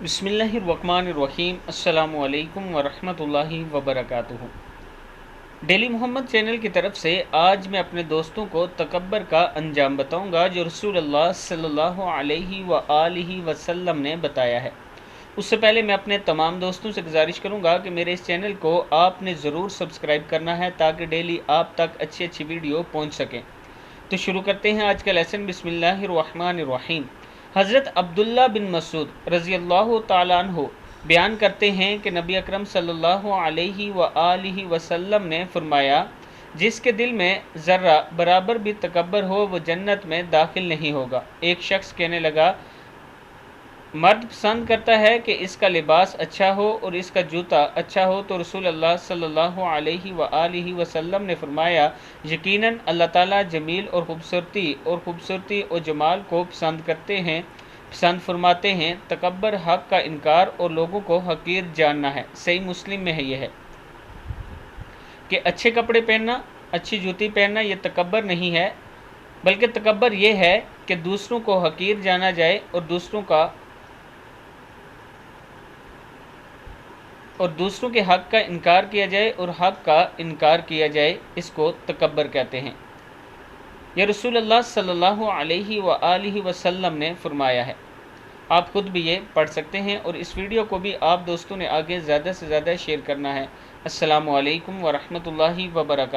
بسم اللہ الرحمن الرحیم۔ السلام علیکم ورحمۃ اللہ وبرکاتہ۔ ڈیلی محمد چینل کی طرف سے آج میں اپنے دوستوں کو تکبر کا انجام بتاؤں گا جو رسول اللہ صلی اللہ علیہ وآلہ وسلم نے بتایا ہے۔ اس سے پہلے میں اپنے تمام دوستوں سے گزارش کروں گا کہ میرے اس چینل کو آپ نے ضرور سبسکرائب کرنا ہے تاکہ ڈیلی آپ تک اچھی ویڈیو پہنچ سکیں۔ تو شروع کرتے ہیں آج کا لیسن۔ بسم اللہ الرحمن الرحیم۔ حضرت عبداللہ بن مسعود رضی اللہ تعالیٰ عنہ بیان کرتے ہیں کہ نبی اکرم صلی اللہ علیہ وآلہ وسلم نے فرمایا، جس کے دل میں ذرہ برابر بھی تکبر ہو وہ جنت میں داخل نہیں ہوگا۔ ایک شخص کہنے لگا، مرد پسند کرتا ہے کہ اس کا لباس اچھا ہو اور اس کا جوتا اچھا ہو، تو رسول اللہ صلی اللہ علیہ وآلہ وسلم نے فرمایا، یقیناً اللہ تعالیٰ جمیل اور خوبصورتی اور جمال کو پسند فرماتے ہیں۔ تکبر حق کا انکار اور لوگوں کو حقیر جاننا ہے۔ صحیح مسلم میں یہ ہے کہ اچھے کپڑے پہننا، اچھی جوتی پہننا یہ تکبر نہیں ہے، بلکہ تکبر یہ ہے کہ دوسروں کو حقیر جانا جائے اور دوسروں کے حق کا انکار کیا جائے اور حق کا انکار کیا جائے، اس کو تکبر کہتے ہیں۔ یہ رسول اللہ صلی اللہ علیہ وآلہ وسلم نے فرمایا ہے۔ آپ خود بھی یہ پڑھ سکتے ہیں اور اس ویڈیو کو بھی آپ دوستوں نے آگے زیادہ سے زیادہ شیئر کرنا ہے۔ السلام علیکم ورحمۃ اللہ وبرکاتہ۔